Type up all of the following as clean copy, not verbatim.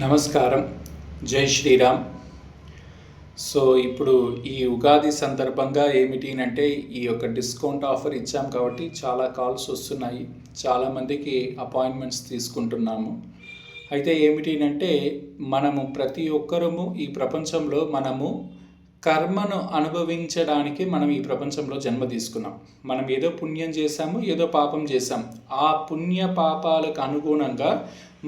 నమస్కారం. జై శ్రీరామ్. సో ఇప్పుడు ఈ ఉగాది సందర్భంగా ఏమిటి అంటే ఈ యొక్క డిస్కౌంట్ ఆఫర్ ఇచ్చాం కాబట్టి చాలా కాల్స్ వస్తున్నాయి. చాలామందికి అపాయింట్మెంట్స్ తీసుకుంటున్నాము. అయితే ఏమిటి అంటే మనము ప్రతి ఒక్కరము ఈ ప్రపంచంలో కర్మను అనుభవించడానికి మనం ఈ ప్రపంచంలో జన్మ తీసుకున్నాం. మనం ఏదో పుణ్యం చేశాము, ఏదో పాపం చేశాం. ఆ పుణ్య పాపాలకు అనుగుణంగా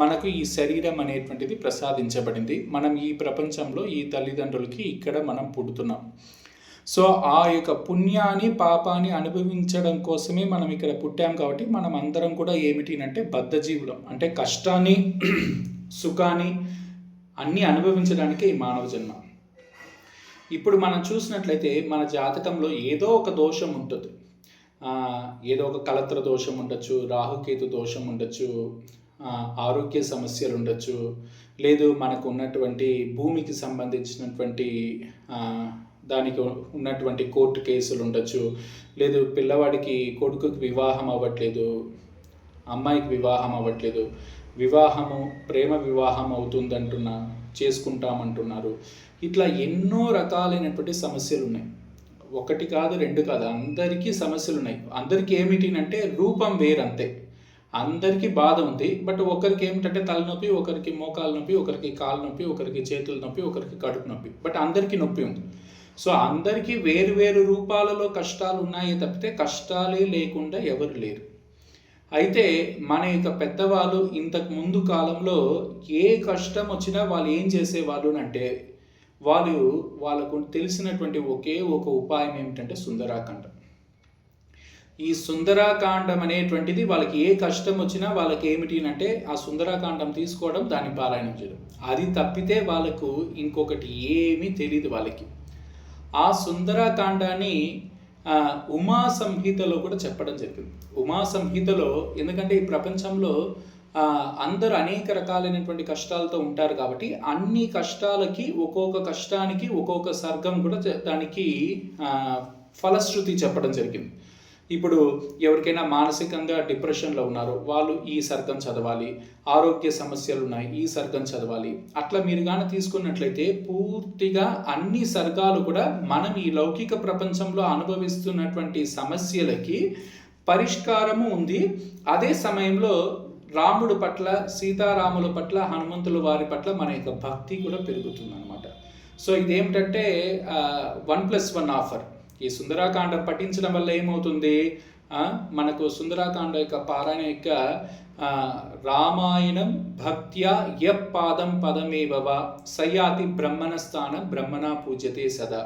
మనకు ఈ శరీరం అనేటువంటిది ప్రసాదించబడింది. మనం ఈ ప్రపంచంలో ఈ తల్లిదండ్రులకి ఇక్కడ మనం పుడుతున్నాం. సో ఆ యొక్క పుణ్యాన్ని పాపాన్ని అనుభవించడం కోసమే మనం ఇక్కడ పుట్టాం. కాబట్టి మనం అందరం కూడా ఏమిటి అంటే బద్ధజీవులం. అంటే కష్టాన్ని సుఖాన్ని అన్నీ అనుభవించడానికే ఈ మానవ జన్మ. ఇప్పుడు మనం చూసినట్లయితే మన జాతకంలో ఏదో ఒక దోషం ఉంటుంది. ఏదో ఒక కలత్ర దోషం ఉండొచ్చు, రాహుకేతు దోషం ఉండొచ్చు, ఆరోగ్య సమస్యలు ఉండొచ్చు, లేదు మనకు ఉన్నటువంటి భూమికి సంబంధించినటువంటి దానికి ఉన్నటువంటి కోర్టు కేసులు ఉండొచ్చు, లేదు పిల్లవాడికి కొడుకుకి వివాహం అవ్వట్లేదు, అమ్మాయికి వివాహం అవ్వట్లేదు, వివాహము ప్రేమ వివాహం అవుతుందంటున్నా చేసుకుంటామంటున్నారు. ఇట్లా ఎన్నో రకాలైనటువంటి సమస్యలు ఉన్నాయి. ఒకటి కాదు, రెండు కాదు, అందరికీ సమస్యలు ఉన్నాయి. అందరికీ ఏమిటి అంటే రూపం వేరంతే. అందరికీ బాధ ఉంది. బట్ ఒకరికి ఏమిటంటే తలనొప్పి, ఒకరికి మోకాలు నొప్పి, ఒకరికి కాలు నొప్పి, ఒకరికి చేతుల నొప్పి, ఒకరికి కడుపు నొప్పి. బట్ అందరికీ నొప్పి ఉంది. సో అందరికీ వేరు వేరు రూపాలలో కష్టాలు ఉన్నాయి తప్పితే కష్టాలే లేకుండా ఎవరు లేరు. అయితే మన యొక్క పెద్దవాళ్ళు ఇంతకు ముందు కాలంలో ఏ కష్టం వచ్చినా వాళ్ళు ఏం చేసేవాళ్ళు అంటే వాళ్ళకు తెలిసినటువంటి ఒకే ఒక ఉపాయం ఏమిటంటే సుందరాకాండం. ఈ సుందరాకాండం అనేటువంటిది వాళ్ళకి ఏ కష్టం వచ్చినా వాళ్ళకి ఏమిటి అంటే ఆ సుందరాకాండం తీసుకోవడం, దాన్ని పారాయణం చేయడం. అది తప్పితే వాళ్ళకు ఇంకొకటి ఏమీ తెలియదు వాళ్ళకి. ఆ సుందరాకాండాన్ని ఉమా సంహితలో కూడా చెప్పడం జరిగింది. ఉమా సంహితలో, ఎందుకంటే ఈ ప్రపంచంలో అందరూ అనేక రకాలైనటువంటి కష్టాలతో ఉంటారు కాబట్టి అన్ని కష్టాలకి ఒక్కొక్క కష్టానికి ఒక్కొక్క సర్గం కూడా దానికి ఫలశ్రుతి చెప్పడం జరిగింది. ఇప్పుడు ఎవరికైనా మానసికంగా డిప్రెషన్లో ఉన్నారో వాళ్ళు ఈ సర్గం చదవాలి, ఆరోగ్య సమస్యలు ఉన్నాయి ఈ సర్గం చదవాలి. అట్లా మీరు కానీ తీసుకున్నట్లయితే పూర్తిగా అన్ని సర్గాలు కూడా మనం ఈ లౌకిక ప్రపంచంలో అనుభవిస్తున్నటువంటి సమస్యలకి పరిష్కారము ఉంది. అదే సమయంలో రాముడు పట్ల, సీతారాముల పట్ల, హనుమంతుల వారి పట్ల మన యొక్క భక్తి కూడా పెరుగుతుంది అన్నమాట. సో ఇదేమిటంటే 1+1 ఆఫర్. ఈ సుందరాకాండం పఠించడం వల్ల ఏమవుతుంది, మనకు సుందరాకాండ యొక్క పారాయణ యొక్క రామాయణం భక్త్యా యపాదం పదమేవ సయాతి బ్రహ్మణ స్థానం బ్రహ్మణ పూజ్యతే సదా.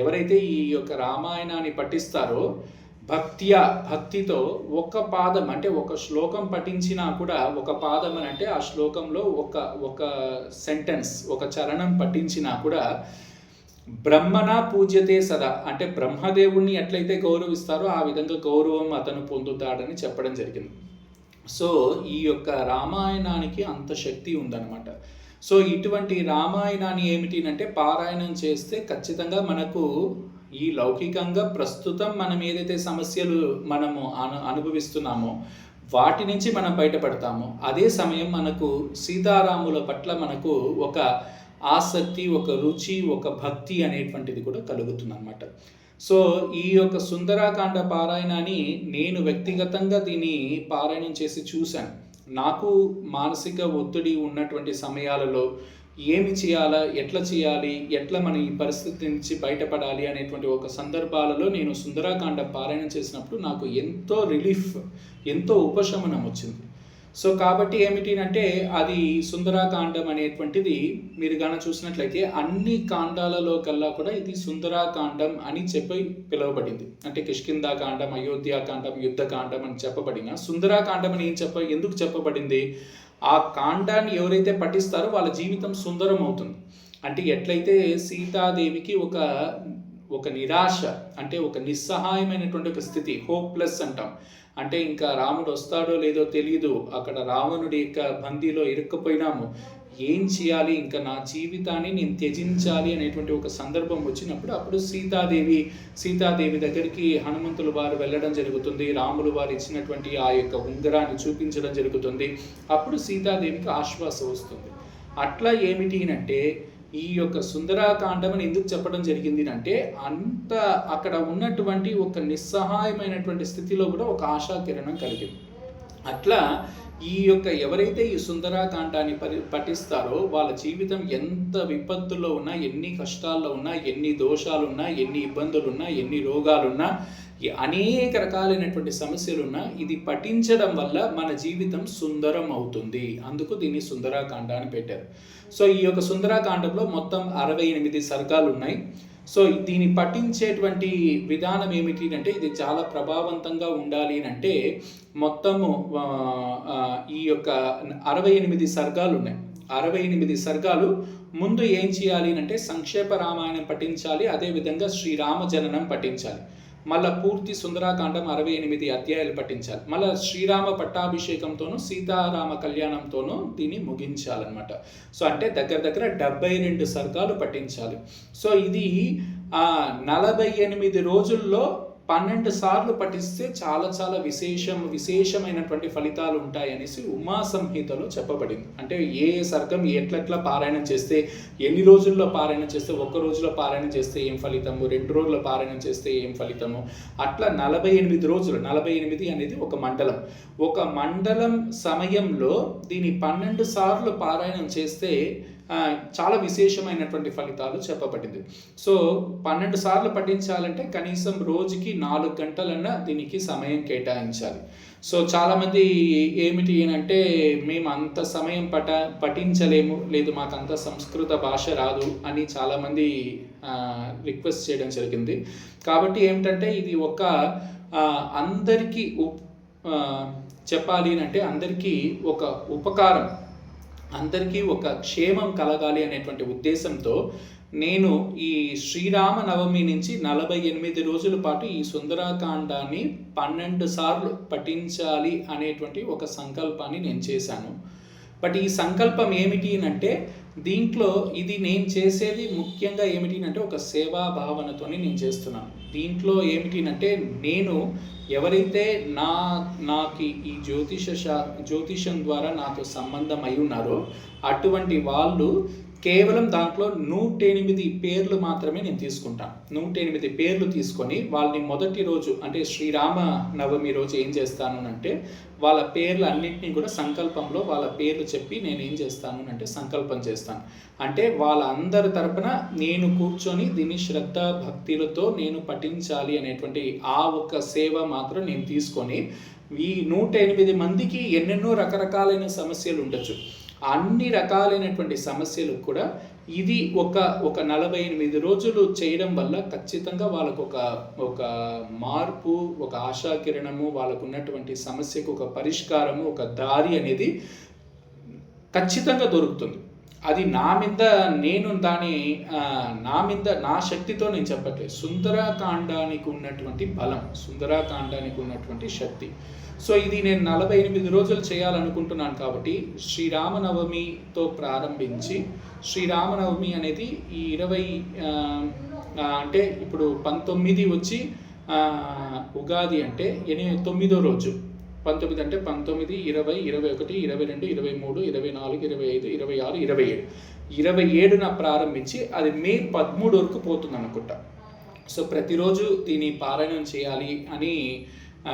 ఎవరైతే ఈ యొక్క రామాయణాన్ని పఠిస్తారో భక్తితో ఒక పాదం అంటే ఒక శ్లోకం పఠించినా కూడా, ఒక పాదం అని అంటే ఆ శ్లోకంలో ఒక సెంటెన్స్, ఒక చరణం పఠించినా కూడా బ్రహ్మణ పూజ్యతే సదా అంటే బ్రహ్మదేవుణ్ణి ఎట్లయితే గౌరవిస్తారో ఆ విధంగా గౌరవం అతను పొందుతాడని చెప్పడం జరిగింది. సో ఈ యొక్క రామాయణానికి అంత శక్తి ఉందన్నమాట. సో ఇటువంటి రామాయణాన్ని ఏమిటి అంటే పారాయణం చేస్తే ఖచ్చితంగా మనకు ఈ లౌకికంగా ప్రస్తుతం మనం ఏదైతే సమస్యలు మనము అనుభవిస్తున్నామో వాటి నుంచి మనం బయటపడతామో, అదే సమయం మనకు సీతారాముల పట్ల మనకు ఒక ఆసక్తి, ఒక రుచి, ఒక భక్తి అనేటువంటిది కూడా కలుగుతుంది అన్నమాట. సో ఈ యొక్క సుందరాకాండ పారాయణాన్ని నేను వ్యక్తిగతంగా దీన్ని పారాయణం చేసి చూశాను. నాకు మానసిక ఒత్తిడి ఉన్నటువంటి సమయాలలో ఏమి చేయాలా, ఎట్లా చేయాలి, ఎట్లా మనం ఈ పరిస్థితి నుంచి బయటపడాలి అనేటువంటి ఒక సందర్భాలలో నేను సుందరాకాండ పారాయణం చేసినప్పుడు నాకు ఎంతో రిలీఫ్, ఎంతో ఉపశమనం వచ్చింది. సో కాబట్టి ఏమిటి అంటే అది సుందరాకాండం అనేటువంటిది మీరు గాన చూసినట్లయితే అన్ని కాండాలలో కల్లా కూడా ఇది సుందరాకాండం అని చెప్పి పిలువబడింది. అంటే కిష్కింధాకాండం, అయోధ్యాకాండం, యుద్ధకాండం అని చెప్పబడిన సుందరాకాండం అని ఎందుకు చెప్పబడింది? ఆ కాండాన్ని ఎవరైతే పఠిస్తారో వాళ్ళ జీవితం సుందరం అవుతుంది. అంటే ఎట్లయితే సీతాదేవికి ఒక నిరాశ, అంటే ఒక నిస్సహాయమైనటువంటి ఒక స్థితి, హోప్లెస్ అంటాం. అంటే ఇంకా రాముడు వస్తాడో లేదో తెలియదు, అక్కడ రావణుడి యొక్క బందీలో ఇరుక్కుపోయినాము, ఏం చేయాలి, ఇంకా నా జీవితాన్ని నేను త్యజించాలి అనేటువంటి ఒక సందర్భం వచ్చినప్పుడు అప్పుడు సీతాదేవి దగ్గరికి హనుమంతులు వారు వెళ్ళడం జరుగుతుంది. రాములు వారు ఇచ్చినటువంటి ఆ యొక్క ఉంగరాన్ని చూపించడం జరుగుతుంది. అప్పుడు సీతాదేవికి ఆశ్వాసం వస్తుంది. అట్లా ఏమిటి అంటే ఈ యొక్క సుందరాకాండమని ఎందుకు చెప్పడం జరిగింది అంటే అంత అక్కడ ఉన్నటువంటి ఒక నిస్సహాయమైనటువంటి స్థితిలో కూడా ఒక ఆశాకిరణం కలిగింది. అట్లా ఈ యొక్క ఎవరైతే ఈ సుందరాకాండాన్ని పఠిస్తారో వాళ్ళ జీవితం ఎంత విపత్తుల్లో ఉన్నా, ఎన్ని కష్టాల్లో ఉన్నా, ఎన్ని దోషాలున్నా, ఎన్ని ఇబ్బందులున్నా, ఎన్ని రోగాలున్నా, అనేక రకాలైనటువంటి సమస్యలున్నా ఇది పఠించడం వల్ల మన జీవితం సుందరం అవుతుంది. అందుకు దీన్ని సుందరాకాండ అని పెట్టారు. సో ఈ యొక్క సుందరాకాండంలో మొత్తం 68 సర్గాలు ఉన్నాయి. సో దీన్ని పఠించేటువంటి విధానం ఏమిటి అంటే ఇది చాలా ప్రభావవంతంగా ఉండాలి అంటే మొత్తము ఈ యొక్క 68 సర్గాలు ఉన్నాయి. 68 సర్గాలు ముందు ఏం చేయాలి అంటే సంక్షేప రామాయణం పఠించాలి, అదేవిధంగా శ్రీరామ జననం పఠించాలి, మళ్ళీ పూర్తి సుందరాకాండం 68 అధ్యాయాలు పఠించాలి, మళ్ళీ శ్రీరామ పట్టాభిషేకంతోనూ సీతారామ కళ్యాణంతోనూ దీన్ని ముగించాలన్నమాట. సో అంటే దగ్గర 72 సర్గాలు పఠించాలి. సో ఇది 48 రోజుల్లో 12 సార్లు పఠిస్తే చాలా చాలా విశేషమైనటువంటి ఫలితాలు ఉంటాయనేసి ఉమా సంహితలో చెప్పబడింది. అంటే ఏ సర్గం ఎట్లట్లా పారాయణం చేస్తే, ఎన్ని రోజుల్లో పారాయణం చేస్తే, 1 రోజులో పారాయణం చేస్తే ఏం ఫలితము, 2 రోజుల్లో పారాయణం చేస్తే ఏం ఫలితము, అట్లా 48 రోజులు. 48 అనేది ఒక మండలం. ఒక మండలం సమయంలో దీని 12 సార్లు పారాయణం చేస్తే చాలా విశేషమైనటువంటి ఫలితాలు చెప్పబడింది. సో 12 సార్లు పఠించాలంటే కనీసం రోజుకి 4 గంటలన్నా దీనికి సమయం కేటాయించాలి. సో చాలామంది ఏమిటి అంటే మేము అంత సమయం పఠించలేము, లేదు మాకు అంత సంస్కృత భాష రాదు అని చాలామంది రిక్వెస్ట్ చేయడం జరిగింది. కాబట్టి ఏమిటంటే ఇది ఒక అందరికీ చెప్పాలి అంటే అందరికీ ఒక ఉపకారం, అందరికీ ఒక క్షేమం కలగాలి అనేటువంటి ఉద్దేశంతో నేను ఈ శ్రీరామ నవమి నుంచి 48 రోజుల పాటు ఈ సుందరాకాండాన్ని 12 సార్లు పఠించాలి అనేటువంటి ఒక సంకల్పాన్ని నేను చేశాను. బట్ ఈ సంకల్పం ఏమిటి అంటే దీంట్లో ఇది నేను చేసేది ముఖ్యంగా ఏమిటి అంటే ఒక సేవా భావనతోనే నేను చేస్తున్నాను. దీంట్లో ఏమిటి అంటే నేను ఎవరైతే నాకు ఈ జ్యోతిషం ద్వారా నాతో సంబంధం అయి ఉన్నారో అటువంటి వాళ్ళు కేవలం దాంట్లో 108 పేర్లు మాత్రమే నేను తీసుకుంటాను. 108 పేర్లు తీసుకొని వాళ్ళని మొదటి రోజు అంటే శ్రీరామ నవమి రోజు ఏం చేస్తాను అంటే వాళ్ళ పేర్లు అన్నింటినీ కూడా సంకల్పంలో వాళ్ళ పేర్లు చెప్పి నేను ఏం చేస్తాను అంటే సంకల్పం చేస్తాను. అంటే వాళ్ళందరి తరపున నేను కూర్చొని దీన్ని శ్రద్ధ భక్తులతో నేను పఠించాలి అనేటువంటి ఆ ఒక్క సేవ మాత్రం నేను తీసుకొని ఈ 108 మందికి ఎన్నెన్నో రకరకాలైన సమస్యలు ఉండొచ్చు. అన్ని రకాలైనటువంటి సమస్యలు కూడా ఇది ఒక 48 రోజులు చేయడం వల్ల ఖచ్చితంగా వాళ్ళకు ఒక మార్పు, ఒక ఆశాకిరణము, వాళ్ళకు ఉన్నటువంటి సమస్యకు ఒక పరిష్కారము, ఒక దారి అనేది ఖచ్చితంగా దొరుకుతుంది. అది నా మీద నా శక్తితో నేను చెప్పట్లేదు. సుందరాకాండానికి ఉన్నటువంటి బలం, సుందరాకాండానికి ఉన్నటువంటి శక్తి. సో ఇది నేను 48 రోజులు చేయాలనుకుంటున్నాను. కాబట్టి శ్రీరామనవమితో ప్రారంభించి శ్రీరామనవమి అనేది ఈ 20 అంటే ఇప్పుడు 19 వచ్చి ఉగాది అంటే 9వ రోజు. 19 అంటే 19, 20, 21, 22, 23, 24, 25, 26, 27. 27న ప్రారంభించి అది మే 13 వరకు పోతుంది అనుకుంటా. సో ప్రతిరోజు దీన్ని పారాయణం చేయాలి అని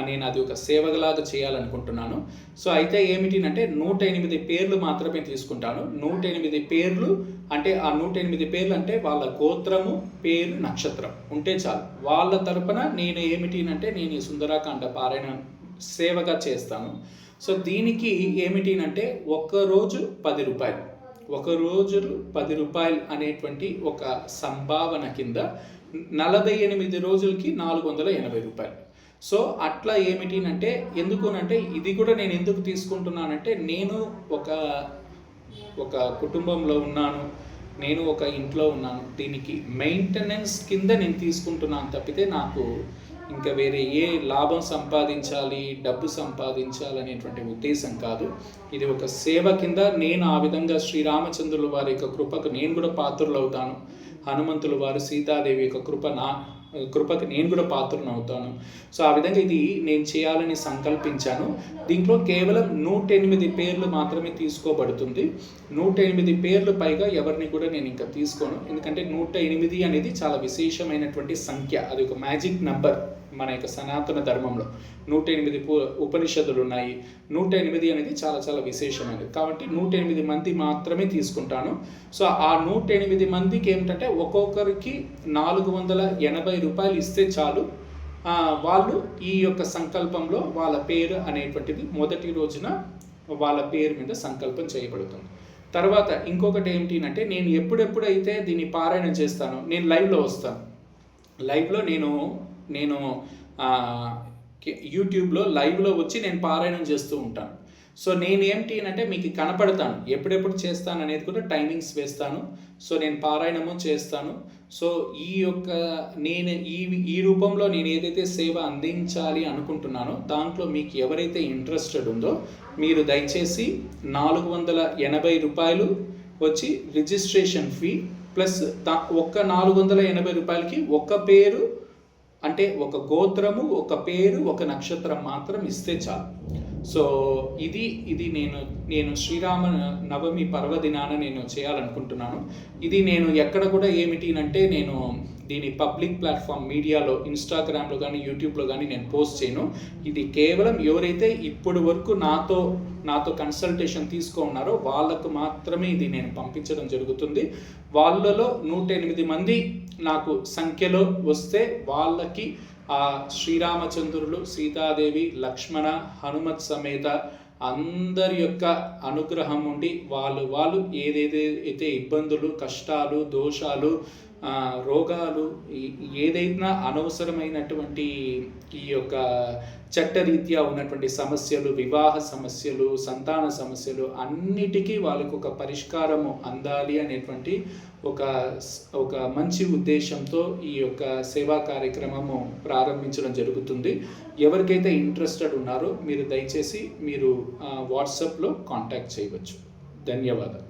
నేను అది ఒక సేవలాగా చేయాలనుకుంటున్నాను. సో అయితే ఏమిటి అంటే 108 పేర్లు మాత్రమే తీసుకుంటాను. 108 పేర్లు అంటే ఆ 108 పేర్లు అంటే వాళ్ళ గోత్రము, పేరు, నక్షత్రం ఉంటే చాలు. వాళ్ళ తరపున నేను ఏమిటి అంటే నేను ఈ సుందరాకాండ పారాయణ సేవగా చేస్తాను. సో దీనికి ఏమిటి అంటే ఒక్కరోజు 10 రూపాయలు, ఒకరోజు 10 రూపాయలు అనేటువంటి ఒక సంభావన కింద 48 రోజులకి 480 రూపాయలు. సో అట్లా ఏమిటి అంటే ఎందుకునంటే ఇది కూడా నేను ఎందుకు తీసుకుంటున్నానంటే నేను ఒక కుటుంబంలో ఉన్నాను, నేను ఒక ఇంట్లో ఉన్నాను. దీనికి మెయింటెనెన్స్ కింద నేను తీసుకుంటున్నాను తప్పితే నాకు ఇంకా వేరే ఏ లాభం సంపాదించాలి, డబ్బు సంపాదించాలనేటువంటి ఉద్దేశం కాదు. ఇది ఒక సేవ కింద నేను ఆ విధంగా శ్రీరామచంద్రుల వారి యొక్క కృపకు నేను కూడా పాత్రులు అవుతాను. హనుమంతుల వారు, సీతాదేవి యొక్క కృప కృపకి నేను కూడా పాత్రను అవుతాను. సో ఆ విధంగా ఇది నేను చేయాలని సంకల్పించాను. దీంట్లో కేవలం 108 పేర్లు మాత్రమే తీసుకోబడుతుంది. 108 పేర్లు పైగా ఎవరిని కూడా నేను ఇంకా తీసుకోను. ఎందుకంటే 108 అనేది చాలా విశేషమైనటువంటి సంఖ్య. అది ఒక మ్యాజిక్ నంబర్ మన యొక్క సనాతన ధర్మంలో. 108 ఉపనిషత్తులు ఉన్నాయి. 108 అనేది చాలా చాలా విశేషమైనది. కాబట్టి 108 మంది మాత్రమే తీసుకుంటాను. సో ఆ 108 మందికి ఏమిటంటే ఒక్కొక్కరికి $480 ఇస్తే చాలు. వాళ్ళు ఈ యొక్క సంకల్పంలో వాళ్ళ పేరు అనేటువంటిది మొదటి రోజున వాళ్ళ పేరు మీద సంకల్పం చేయబడుతుంది. తర్వాత ఇంకొకటి ఏంటి అంటే, నేను ఎప్పుడెప్పుడైతే దీన్ని పారాయణం చేస్తానో నేను లైవ్లో వస్తాను. లైవ్లో నేను యూట్యూబ్లో లైవ్లో వచ్చి నేను పారాయణం చేస్తూ ఉంటాను. సో నేనేంటి అంటే మీకు కనపడతాను, ఎప్పుడెప్పుడు చేస్తాను అనేది కూడా టైమింగ్స్ వేస్తాను. సో నేను పారాయణము చేస్తాను. సో నేను ఈ రూపంలో నేను ఏదైతే సేవ అందించాలి అనుకుంటున్నానో దాంట్లో మీకు ఎవరైతే ఇంట్రెస్టెడ్ ఉందో మీరు దయచేసి $480 వచ్చి రిజిస్ట్రేషన్ ఫీ ప్లస్ ఒక్క $480కి ఒక పేరు, అంటే ఒక గోత్రము, ఒక పేరు, ఒక నక్షత్రం మాత్రం ఇస్తే చాలు. సో ఇది నేను శ్రీరామ నవమి పర్వదినాన నేను చేయాలనుకుంటున్నాను. ఇది నేను ఎక్కడ కూడా ఏమిటి నేను దీని పబ్లిక్ ప్లాట్ఫామ్ మీడియాలో, ఇన్స్టాగ్రామ్లో కానీ యూట్యూబ్లో కానీ నేను పోస్ట్ చేయను. ఇది కేవలం ఎవరైతే ఇప్పటి వరకు నాతో కన్సల్టేషన్ తీసుకున్నారో వాళ్ళకు మాత్రమే ఇది నేను పంపించడం జరుగుతుంది. వాళ్ళలో 108 మంది నాకు సంఖ్యలో వస్తే వాళ్ళకి ఆ శ్రీరామచంద్రులు, సీతాదేవి, లక్ష్మణ, హనుమత్ సమేత అందరి యొక్క అనుగ్రహం ఉండి వాళ్ళు ఏదైతే ఇబ్బందులు, కష్టాలు, దోషాలు, రోగాలు, ఏదైనా అనవసరమైనటువంటి ఈ యొక్క చట్టరీత్యా ఉన్నటువంటి సమస్యలు, వివాహ సమస్యలు, సంతాన సమస్యలు అన్నిటికీ వాళ్ళకు ఒక పరిష్కారము అందాలి అనేటువంటి ఒక మంచి ఉద్దేశంతో ఈ యొక్క సేవా కార్యక్రమము ప్రారంభించడం జరుగుతుంది. ఎవరికైతే ఇంట్రెస్టెడ్ ఉన్నారో మీరు దయచేసి వాట్సాప్లో కాంటాక్ట్ చేయవచ్చు. ధన్యవాదాలు.